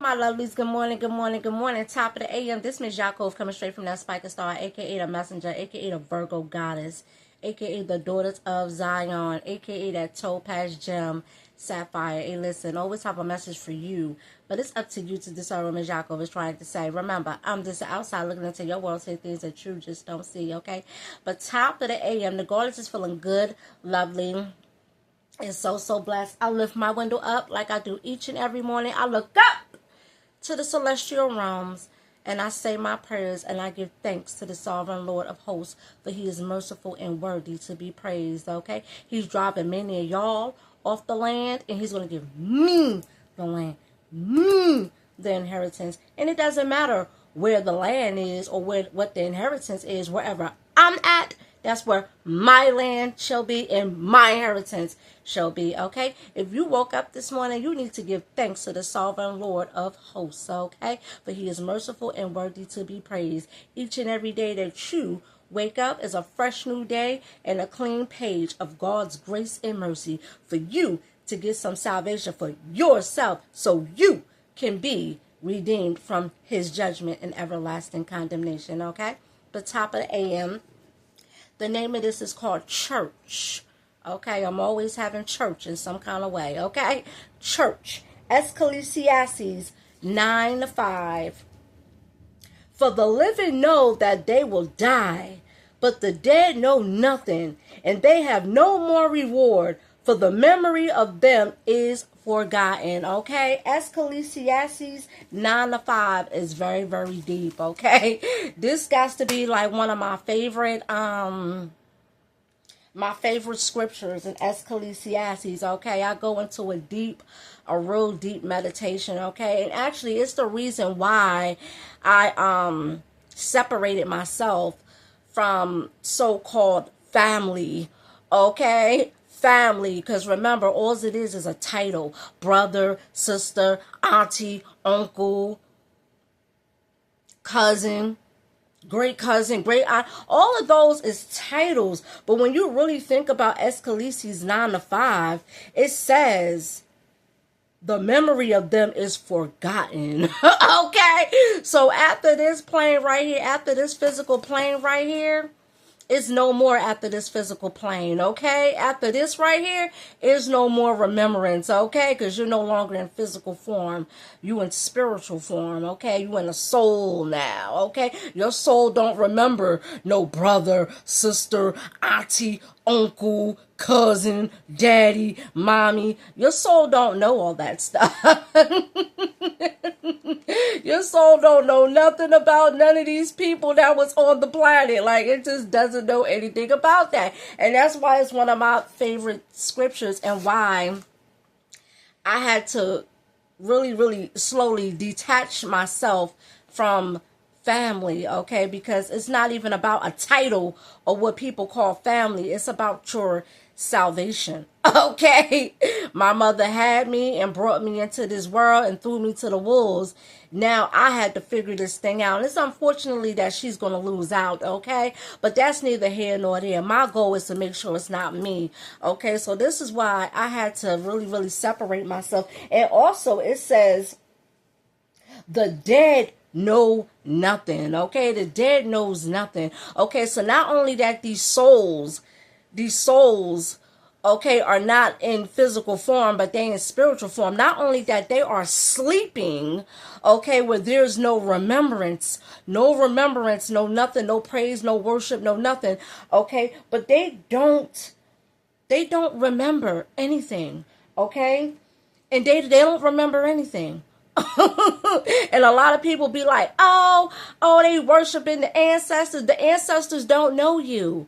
My lovelies, good morning, good morning, good morning. Top of the AM. This Miss Yaakov coming straight from that Spiker Star, aka the Messenger, aka the Virgo Goddess, aka the Daughters of Zion, aka that Topaz Gem Sapphire. Hey, listen, always have a message for you, but it's up to you to discern what Miss Yaakov is trying to say. Remember, I'm just outside looking into your world, say things that you just don't see, okay? But top of the AM, the Goddess is feeling good, lovely, and so blessed. I lift my window up like I do each and every morning. I look up to the celestial realms, and I say my prayers, and I give thanks to the sovereign Lord of hosts, for he is merciful and worthy to be praised, okay? He's driving many of y'all off the land, and he's going to give me the land, me the inheritance. And it doesn't matter where the land is or what the inheritance is. Wherever I'm at, that's where my land shall be and my inheritance shall be, okay? If you woke up this morning, you need to give thanks to the sovereign Lord of hosts, okay? For he is merciful and worthy to be praised. Each and every day that you wake up is a fresh new day and a clean page of God's grace and mercy for you to get some salvation for yourself so you can be redeemed from his judgment and everlasting condemnation, okay? The top of the AM. The name of this is called church. Okay, I'm always having church in some kind of way. Okay, church. Ecclesiastes 9:5. For the living know that they will die, but the dead know nothing, and they have no more reward, for the memory of them is forgotten. Okay, Ecclesiastes 9:5 is very deep. Okay, this got to be like one of my favorite scriptures in Ecclesiastes. Okay, I go into a real deep meditation. Okay, and actually it's the reason why I separated myself from so-called family. Okay, family, because remember, all it is a title: brother, sister, auntie, uncle, cousin, great cousin, great aunt. All of those is titles. But when you really think about Ecclesiastes 9:5, it says the memory of them is forgotten. Okay, so after this plane right here, after this physical plane right here, it's no more after this physical plane, okay? After this right here, is no more remembrance, okay? Because you're no longer in physical form. You in spiritual form, okay? You in a soul now, okay? Your soul don't remember no brother, sister, auntie, uncle, cousin, daddy, mommy. Your soul don't know all that stuff. Your soul don't know nothing about none of these people that was on the planet. Like, it just doesn't know anything about that. And that's why it's one of my favorite scriptures, and why I had to really slowly detach myself from family, okay? Because it's not even about a title or what people call family. It's about your salvation, okay? My mother had me and brought me into this world and threw me to the wolves. Now I had to figure this thing out. And it's unfortunately that she's going to lose out, okay? But that's neither here nor there. My goal is to make sure it's not me, okay? So this is why I had to really separate myself. And also it says the dead know nothing, okay? The dead knows nothing, okay? So not only that these souls, okay, are not in physical form, but they in spiritual form. Not only that, they are sleeping, okay, where there's no remembrance, no nothing, no praise, no worship, no nothing, okay? But they don't remember anything, okay? And they don't remember anything. And a lot of people be like, oh, they worshiping the ancestors. The ancestors don't know you.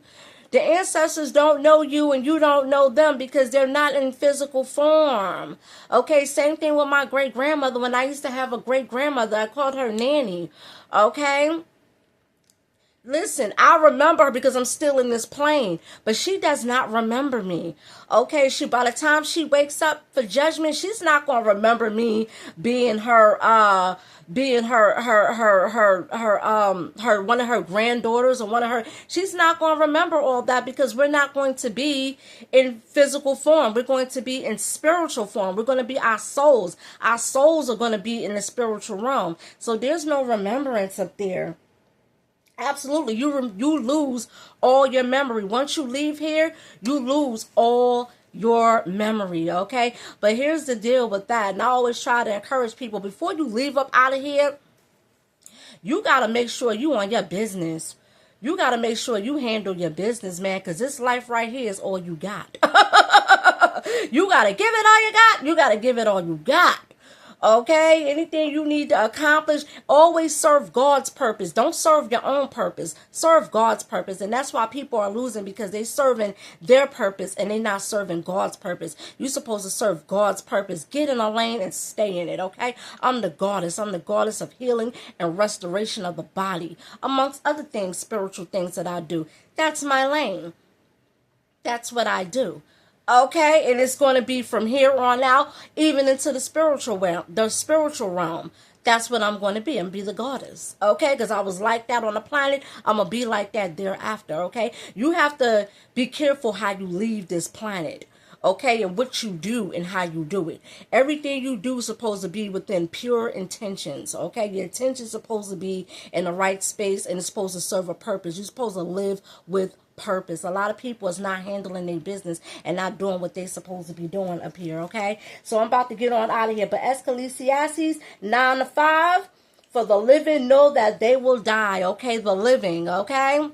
The ancestors don't know you, and you don't know them, because they're not in physical form. Okay, same thing with my great-grandmother. When I used to have a great-grandmother, I called her Nanny. Okay? Listen, I remember her because I'm still in this plane, but she does not remember me. Okay, by the time she wakes up for judgment, she's not gonna remember me being her one of her granddaughters or one of her. She's not gonna remember all that because we're not going to be in physical form. We're going to be in spiritual form. We're going to be our souls. Our souls are going to be in the spiritual realm. So there's no remembrance up there. Absolutely. You lose all your memory. Once you leave here, you lose all your memory, okay? But here's the deal with that. And I always try to encourage people, before you leave up out of here, you got to make sure you on your business. You got to make sure you handle your business, man, because this life right here is all you got. You got to give it all you got. You got to give it all you got. Okay, anything you need to accomplish, always serve God's purpose. Don't serve your own purpose. Serve God's purpose. And that's why people are losing, because they're serving their purpose and they're not serving God's purpose. You're supposed to serve God's purpose. Get in a lane and stay in it, okay? I'm the goddess. I'm the goddess of healing and restoration of the body, amongst other things, spiritual things that I do. That's my lane. That's what I do. Okay, and it's going to be from here on out, even into the spiritual realm. That's what I'm going to be. I'm be the goddess. Okay, because I was like that on the planet. I'm going to be like that thereafter. Okay, you have to be careful how you leave this planet. Okay, and what you do and how you do it. Everything you do is supposed to be within pure intentions. Okay, your intention is supposed to be in the right space, and it's supposed to serve a purpose. You're supposed to live with purpose. A lot of people is not handling their business and not doing what they're supposed to be doing up here, okay? So I'm about to get on out of here. But Ecclesiastes 9:5, for the living know that they will die, okay? The living, okay?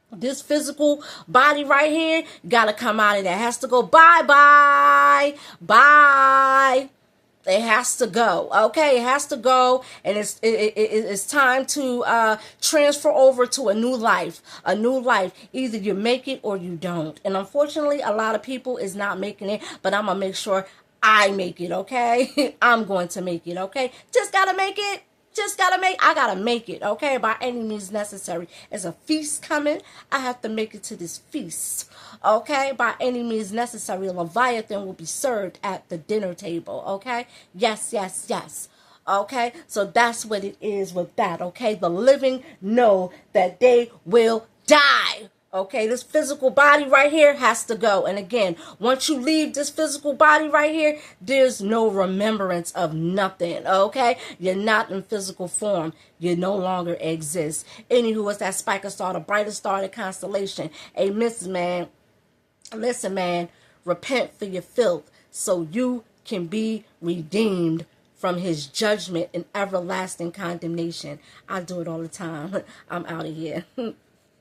This physical body right here got to come out of there. It has to go bye-bye. Bye. It has to go, okay? It has to go, and it's time to transfer over to a new life. A new life. Either you make it or you don't. And unfortunately, a lot of people is not making it, but I'm going to make sure I make it, okay? I'm going to make it, okay? Just got to make it. I gotta make it, okay, by any means necessary. There's a feast coming. I have to make it to this feast, okay, by any means necessary. Leviathan will be served at the dinner table, okay? Yes. Okay, so that's what it is with that, okay? The living know that they will die. Okay, this physical body right here has to go. And again, once you leave this physical body right here, there's no remembrance of nothing. Okay, you're not in physical form. You no longer exist. Anywho, it's that spiker star, the brightest star in the constellation. Hey, Mrs. Man, listen, man, repent for your filth so you can be redeemed from his judgment and everlasting condemnation. I do it all the time. I'm out of here.